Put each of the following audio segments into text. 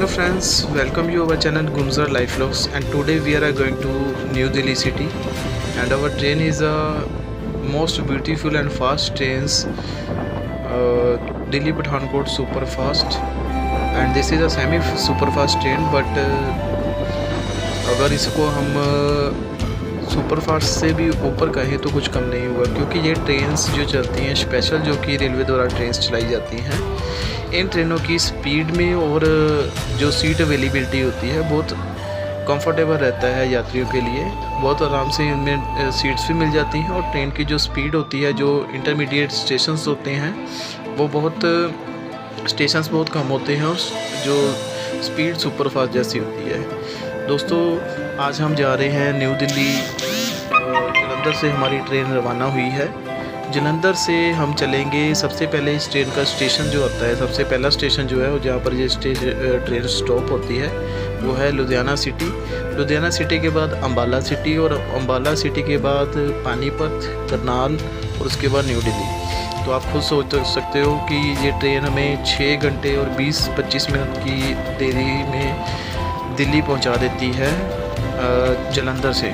Hello friends, welcome you our channel Gumzar Life Vlogs, and today we are going to New Delhi city, and our train is a most beautiful and fast trains, Delhi Pathankot super fast, and this is a semi super fast train, but अगर इसको हम super fast से भी ऊपर कहें तो कुछ कम नहीं हुआ, क्योंकि ये ट्रेन्स जो चलती हैं स्पेशल, जो कि रेलवे द्वारा ट्रेन्स चलाई जाती हैं, इन ट्रेनों की स्पीड में और जो सीट अवेलेबिलिटी होती है बहुत कंफर्टेबल रहता है यात्रियों के लिए। बहुत आराम से इनमें सीट्स भी मिल जाती हैं, और ट्रेन की जो स्पीड होती है, जो इंटरमीडिएट स्टेशंस होते हैं वो स्टेशंस बहुत कम होते हैं, और जो स्पीड सुपर फास्ट जैसी होती है। दोस्तों, आज हम जा रहे हैं न्यू दिल्ली। जलंधर से हमारी ट्रेन रवाना हुई है। जलंधर से हम चलेंगे, सबसे पहले इस ट्रेन का स्टेशन जो आता है, सबसे पहला स्टेशन जो है जहाँ पर ये ट्रेन स्टॉप होती है वो है लुधियाना सिटी। लुधियाना सिटी के बाद अम्बाला सिटी, और अम्बाला सिटी के बाद पानीपत, करनाल, और उसके बाद न्यू दिल्ली। तो आप खुद सोच सकते हो कि ये ट्रेन हमें 6 घंटे और 20-25 मिनट की देरी में दिल्ली पहुंचा देती है जलंधर से।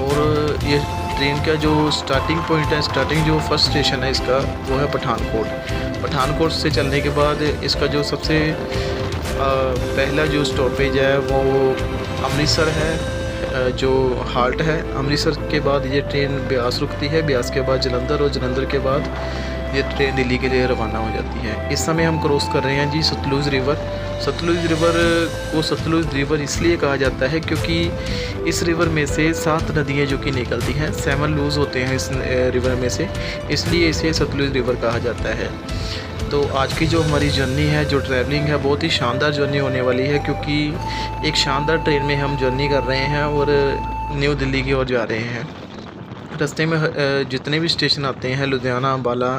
और ये ट्रेन का जो स्टार्टिंग पॉइंट है, स्टार्टिंग जो फर्स्ट स्टेशन है इसका, वो है पठानकोट। पठानकोट से चलने के बाद इसका जो सबसे पहला जो स्टॉपेज है वो अमृतसर है, जो हाल्ट है। अमृतसर के बाद ये ट्रेन ब्यास रुकती है, ब्यास के बाद जलंधर, और जलंधर के बाद ये ट्रेन दिल्ली के लिए रवाना हो जाती है। इस समय हम क्रॉस कर रहे हैं जी सतलुज रिवर। सतलुज रिवर को सतलुज रिवर इसलिए कहा जाता है क्योंकि इस रिवर में से 7 नदियाँ जो कि निकलती हैं, 7 लूज होते हैं इस रिवर में से, इसलिए इसे सतलुज रिवर कहा जाता है। तो आज की जो हमारी जर्नी है, जो ट्रैवलिंग है, बहुत ही शानदार जर्नी होने वाली है, क्योंकि एक शानदार ट्रेन में हम जर्नी कर रहे हैं और न्यू दिल्ली की ओर जा रहे हैं। रास्ते में जितने भी स्टेशन आते हैं, लुधियाना, अम्बाला,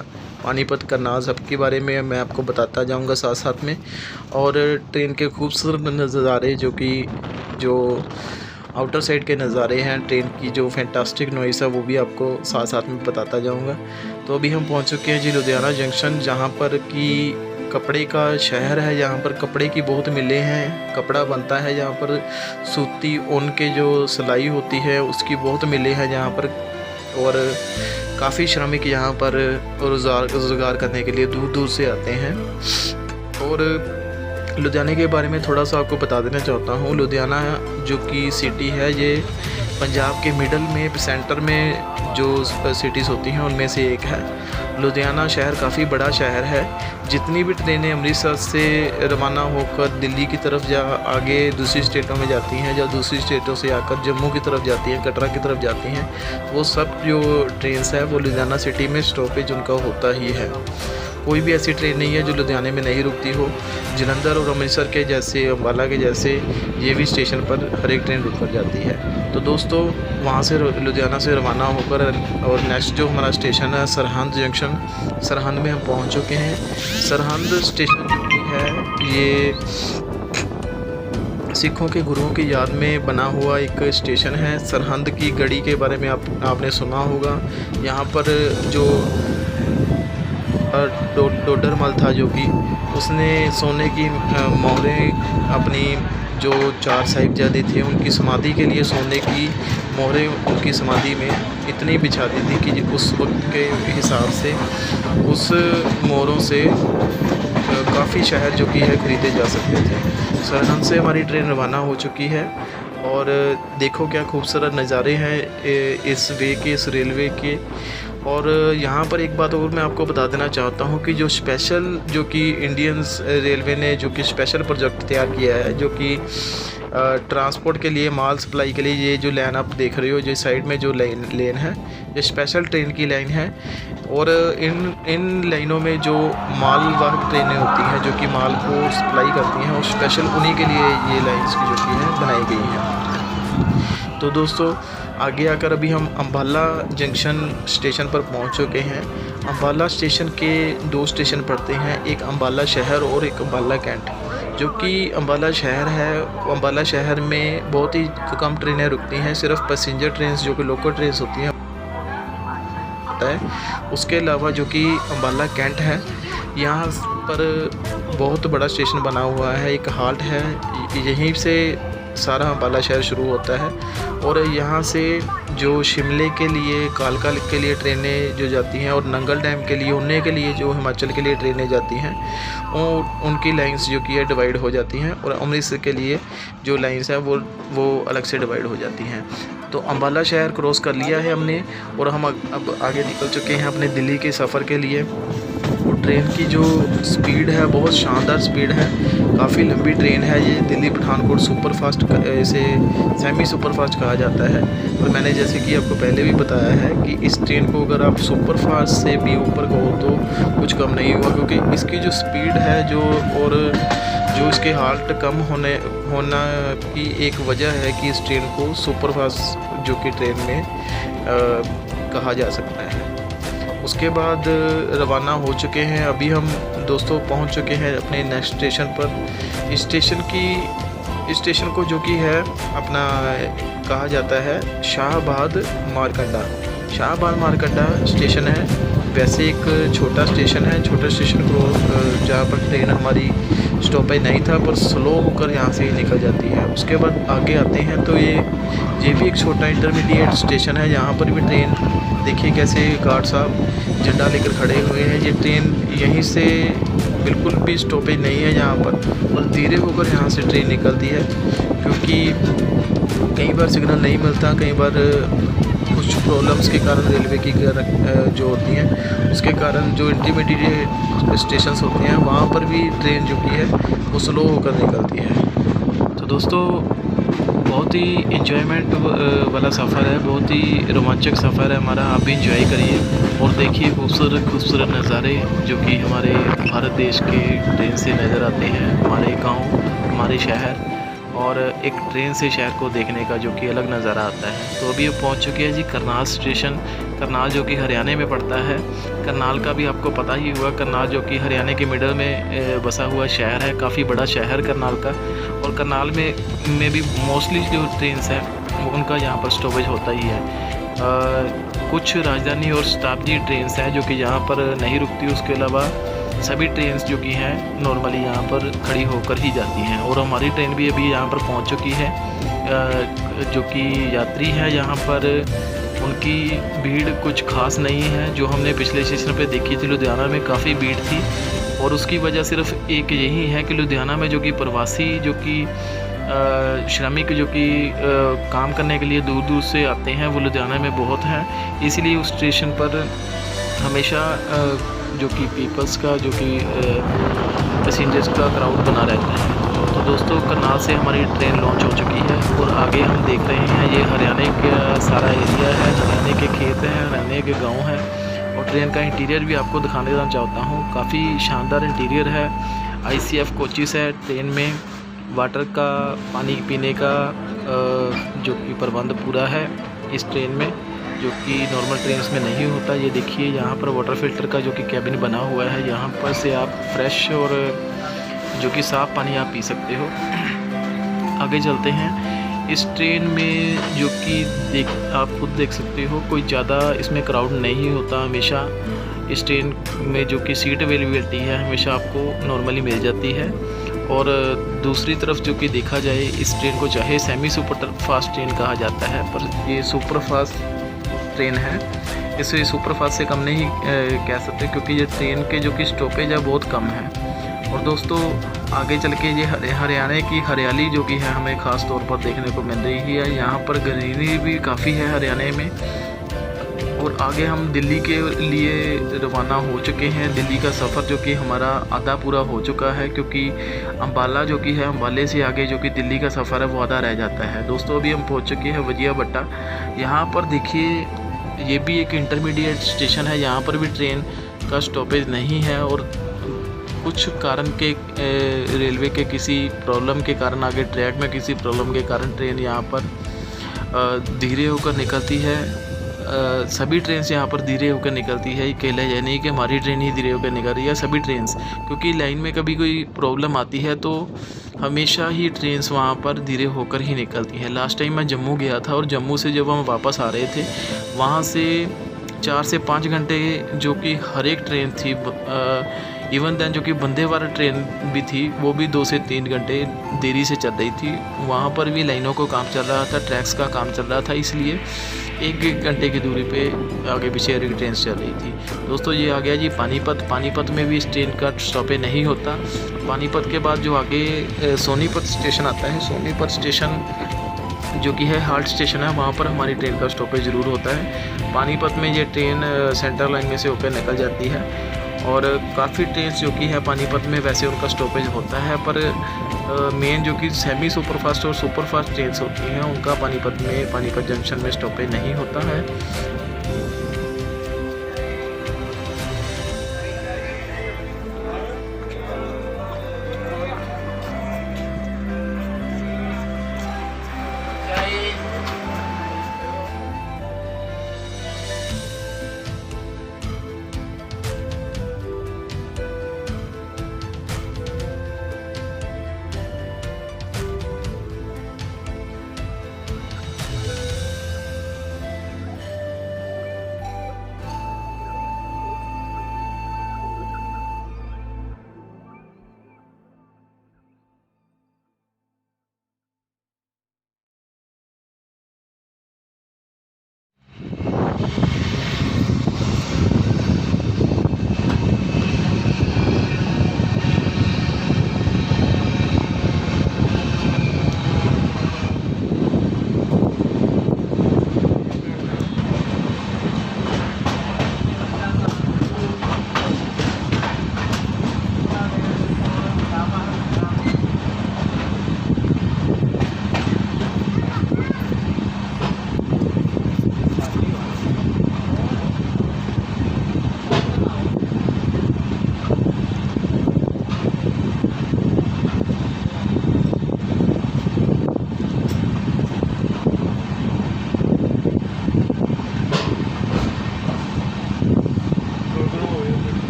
पानीपत, करनाल, सबके बारे में मैं आपको बताता जाऊंगा साथ साथ में। और ट्रेन के खूबसूरत नज़ारे, जो आउटर साइड के नज़ारे हैं, ट्रेन की जो फैंटास्टिक नॉइस है, वो भी आपको साथ साथ में बताता जाऊंगा। तो अभी हम पहुंच चुके हैं जी लुधियाना जंक्शन, जहां पर कि कपड़े का शहर है। यहाँ पर कपड़े की बहुत मिलें हैं, कपड़ा बनता है यहाँ पर, सूती ऊन के जो सिलाई होती है उसकी बहुत मिलें हैं यहाँ पर, और काफ़ी श्रमिक यहाँ पर रोज़गार करने के लिए दूर दूर से आते हैं। और लुधियाना के बारे में थोड़ा सा आपको बता देना चाहता हूँ। लुधियाना जो कि सिटी है, ये पंजाब के मिडल में, सेंटर में जो सिटीज़ होती हैं उनमें से एक है। लुधियाना शहर काफ़ी बड़ा शहर है। जितनी भी ट्रेनें अमृतसर से रवाना होकर दिल्ली की तरफ आगे दूसरी स्टेटों में जाती हैं, या दूसरी स्टेटों से आकर जम्मू की तरफ जाती हैं, कटरा की तरफ जाती हैं, वो सब जो ट्रेन्स है वो लुधियाना सिटी में स्टॉपेज उनका होता ही है। कोई भी ऐसी ट्रेन नहीं है जो लुधियाने में नहीं रुकती हो। जलंधर और अमृतसर के जैसे, अम्बाला के जैसे, ये भी स्टेशन पर हर एक ट्रेन रुक कर जाती है। तो दोस्तों, वहाँ से लुधियाना से रवाना होकर, और नेक्स्ट जो हमारा स्टेशन है सरहंद जंक्शन, सरहंद में हम पहुँच चुके हैं। सरहंद स्टेशन जो है ये सिखों के गुरुओं की याद में बना हुआ एक स्टेशन है। सरहंद की गढ़ी के बारे में आपने सुना होगा। यहाँ पर जो डोडरमल था, जो कि उसने सोने की मोहरें अपनी जो 4 साहिबजादे थे उनकी समाधि के लिए सोने की मोहरें उनकी समाधि में इतनी बिछा दी थी कि उस वक्त के हिसाब से उस मोहरों से काफ़ी शहर जो कि है खरीदे जा सकते थे। सरहंद से हमारी ट्रेन रवाना हो चुकी है, और देखो क्या खूबसूरत नज़ारे हैं इस रेलवे के। और यहाँ पर एक बात और मैं आपको बता देना चाहता हूँ कि जो कि इंडियंस रेलवे ने जो कि स्पेशल प्रोजेक्ट तैयार किया है, जो कि ट्रांसपोर्ट के लिए, माल सप्लाई के लिए, ये जो लाइन आप देख रहे हो, जो साइड में जो लेन है, ये स्पेशल ट्रेन की लाइन है। और इन लाइनों में जो मालवाहक ट्रेनें होती हैं, जो कि माल को सप्लाई करती हैं, और स्पेशल उन्हीं के लिए ये लाइन्स की जो कि है बनाई गई हैं। तो दोस्तों, आगे आकर अभी हम अम्बाला जंक्शन स्टेशन पर पहुंच चुके हैं। अम्बाला स्टेशन के 2 स्टेशन पड़ते हैं, एक अम्बाला शहर और एक अम्बाला कैंट। जो कि अम्बाला शहर है, अम्बाला शहर में बहुत ही कम ट्रेनें रुकती हैं, सिर्फ पैसेंजर ट्रेन जो कि लोकल ट्रेन होती हैं होता है। उसके अलावा जो कि अम्बाला कैंट है, यहाँ पर बहुत बड़ा स्टेशन बना हुआ है, एक हाल्ट है, यहीं से सारा अम्बाला शहर शुरू होता है। और यहाँ से जो शिमले के लिए, कालका के लिए ट्रेनें जो जाती हैं और नंगल डैम के लिए, ऊने के लिए जो हिमाचल के लिए ट्रेनें जाती हैं, और उनकी लाइंस जो कि है डिवाइड हो जाती हैं, और अमृतसर के लिए जो लाइंस हैं वो अलग से डिवाइड हो जाती हैं। तो अम्बाला शहर क्रॉस कर लिया है हमने, और हम अब आगे निकल चुके हैं अपने दिल्ली के सफ़र के लिए। और ट्रेन की जो स्पीड है बहुत शानदार स्पीड है, काफ़ी लंबी ट्रेन है ये। दिल्ली पठानकोट सुपरफास्ट, इसे सेमी सुपरफास्ट कहा जाता है। और मैंने जैसे कि आपको पहले भी बताया है कि इस ट्रेन को अगर आप सुपरफास्ट से भी ऊपर कहो तो कुछ कम नहीं हुआ, क्योंकि इसकी जो स्पीड है और जो इसके हाल्ट कम होना की एक वजह है कि इस ट्रेन को सुपरफास्ट जो कि ट्रेन में कहा जा सकता है। उसके बाद रवाना हो चुके हैं। अभी हम दोस्तों पहुंच चुके हैं अपने नेक्स्ट स्टेशन पर। इस स्टेशन को जो कि है अपना कहा जाता है शाहबाद मारकंडा स्टेशन है। वैसे एक छोटा स्टेशन है, छोटा स्टेशन को जहाँ पर ट्रेन हमारी स्टॉपेज नहीं था, पर स्लो होकर यहाँ से निकल जाती है। उसके बाद आगे आते हैं तो ये भी एक छोटा इंटरमीडिएट स्टेशन है। यहाँ पर भी ट्रेन देखिए कैसे गार्ड साहब झंडा लेकर खड़े हुए हैं। ये ट्रेन यहीं से बिल्कुल भी स्टॉपेज नहीं है यहाँ पर, और धीरे होकर यहाँ से ट्रेन निकलती है, क्योंकि कई बार सिग्नल नहीं मिलता, कई बार कुछ प्रॉब्लम्स के कारण रेलवे की जो होती हैं उसके कारण जो इंटरमीडिएट स्टेशंस होते हैं वहाँ पर भी ट्रेन जो की है वो स्लो होकर निकलती है। तो दोस्तों बहुत ही इंजॉयमेंट वाला सफ़र है, बहुत ही रोमांचक सफ़र है हमारा। आप भी इंजॉय करिए और देखिए खूबसूरत नज़ारे जो कि हमारे भारत देश के ट्रेन से नज़र आते हैं, हमारे गांव, हमारे शहर, और एक ट्रेन से शहर को देखने का जो कि अलग नज़ारा आता है। तो अभी पहुंच चुके हैं जी करनाल स्टेशन। करनाल जो कि हरियाणा में पड़ता है। करनाल का भी आपको पता ही हुआ, करनाल जो कि हरियाणा के मिडल में बसा हुआ शहर है, काफ़ी बड़ा शहर करनाल का। और करनाल में भी मोस्टली जो ट्रेन्स हैं उनका यहाँ पर स्टॉपेज होता ही है। कुछ राजधानी और शताब्दी ट्रेन्स हैं जो कि यहाँ पर नहीं रुकती, उसके अलावा सभी ट्रेन्स जो कि हैं नॉर्मली यहाँ पर खड़ी होकर ही जाती हैं। और हमारी ट्रेन भी अभी यहाँ पर पहुँच चुकी है। जो कि यात्री है यहाँ पर उनकी भीड़ कुछ खास नहीं है, जो हमने पिछले स्टेशन पे देखी थी लुधियाना में काफ़ी भीड़ थी। और उसकी वजह सिर्फ एक यही है कि लुधियाना में जो कि प्रवासी जो कि श्रमिक जो कि काम करने के लिए दूर दूर से आते हैं वो लुधियाना में बहुत हैं, इसलिए उस स्टेशन पर हमेशा जो कि पीपल्स का जो कि पैसेंजर्स का क्राउड बना रहता है। तो दोस्तों करनाल से हमारी ट्रेन लॉन्च हो चुकी है और आगे हम देख रहे हैं ये हरियाणा का सारा एरिया है, हरियाणा के खेत हैं, हरियाणा के गांव हैं। और ट्रेन का इंटीरियर भी आपको दिखाने देना चाहता हूँ, काफ़ी शानदार इंटीरियर है। ICF कोचेस है ट्रेन में, वाटर का पानी पीने का जो कि प्रबंध पूरा है इस ट्रेन में, जो कि नॉर्मल ट्रेन्स में नहीं होता। ये देखिए यहाँ पर वाटर फिल्टर का जो कि कैबिन बना हुआ है, यहाँ पर से आप फ्रेश और जो कि साफ़ पानी आप पी सकते हो। आगे चलते हैं। इस ट्रेन में जो कि आप खुद देख सकते हो, कोई ज़्यादा इसमें क्राउड नहीं होता। हमेशा इस ट्रेन में जो कि सीट अवेलेबिलिटी है हमेशा आपको नॉर्मली मिल जाती है। और दूसरी तरफ जो कि देखा जाए, इस ट्रेन को चाहे सेमी सुपर फास्ट ट्रेन कहा जाता है, पर ये सुपर फास्ट ट्रेन है, इसे सुपर फास्ट से कम नहीं कह सकते, क्योंकि ये ट्रेन के जो कि स्टॉपेज है बहुत कम है। और दोस्तों आगे चल के ये हरियाणा की हरियाली जो कि है हमें ख़ास तौर पर देखने को मिल रही है। यहाँ पर ग्रीनरी भी काफ़ी है हरियाणा में। और आगे हम दिल्ली के लिए रवाना हो चुके हैं। दिल्ली का सफ़र जो कि हमारा आधा पूरा हो चुका है, क्योंकि अम्बाला जो कि है, अम्बाले से आगे जो कि दिल्ली का सफ़र है वो आधा रह जाता है। दोस्तों अभी हम पहुंच चुके हैं वजिया भट्टा। यहाँ पर देखिए ये भी एक इंटरमीडिएट स्टेशन है, यहाँ पर भी ट्रेन का स्टॉपेज नहीं है। और कुछ कारण के रेलवे के किसी प्रॉब्लम के कारण, आगे ट्रैक में किसी प्रॉब्लम के कारण ट्रेन यहाँ पर धीरे होकर निकलती है। सभी ट्रेन यहाँ पर धीरे होकर निकलती है, अकेला यह नहीं कि हमारी ट्रेन ही धीरे होकर निकल रही है, सभी ट्रेन, क्योंकि लाइन में कभी कोई प्रॉब्लम आती है तो हमेशा ही ट्रेन्स वहाँ पर धीरे होकर ही निकलती हैं। लास्ट टाइम मैं जम्मू गया था और जम्मू से जब हम वापस आ रहे थे वहाँ से 4 से 5 घंटे जो कि हर एक ट्रेन थी, इवन दैन जो कि वंदे भारत ट्रेन भी थी वो भी 2 से 3 घंटे देरी से चल रही थी। वहाँ पर भी लाइनों को काम चल रहा था, ट्रैक्स का काम चल रहा था, इसलिए 1-1 घंटे की दूरी पे आगे पीछे ट्रेन चल रही थी। दोस्तों ये आ गया जी पानीपत। पानीपत में भी इस ट्रेन का स्टॉपेज नहीं होता। पानीपत के बाद जो आगे सोनीपत स्टेशन आता है, सोनीपत स्टेशन जो कि है हाल्ट स्टेशन है, वहाँ पर हमारी ट्रेन का स्टॉपेज ज़रूर होता है। पानीपत में ये ट्रेन सेंट्रल लाइन में से होकर निकल जाती है और काफ़ी ट्रेन जो कि है पानीपत में वैसे उनका स्टॉपेज होता है, पर मेन जो कि सेमी सुपरफास्ट और सुपरफास्ट ट्रेन्स होती हैं उनका पानीपत जंक्शन में स्टॉपेज नहीं होता है।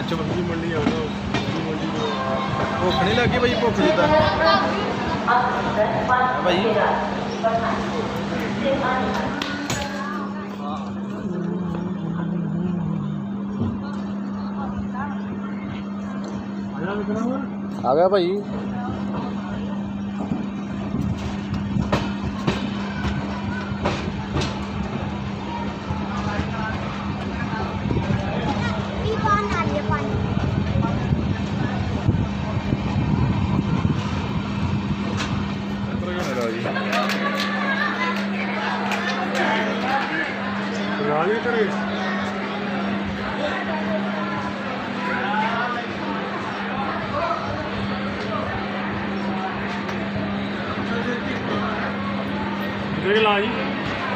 सब्जी मंडी आना, मंडी भुख नहीं लगी भाई? भुख जिदा भाई आ गया भाई।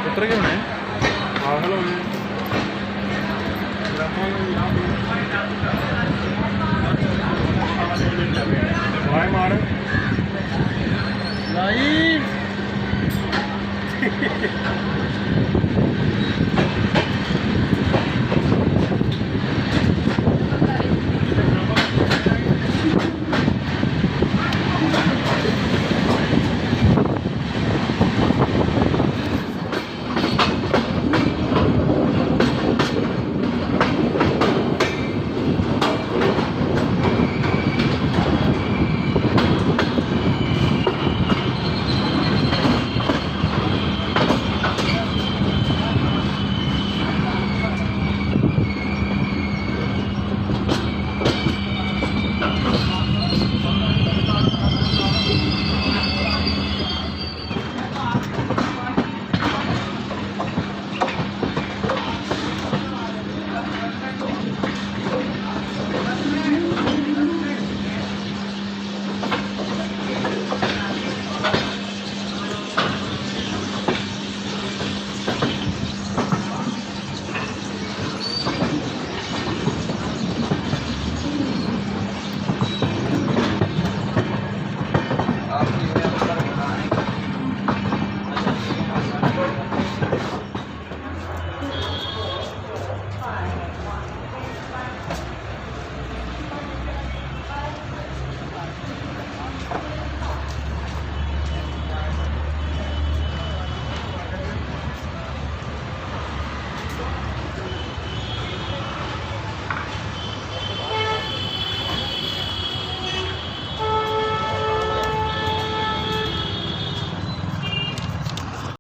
उतर के होने मार लाई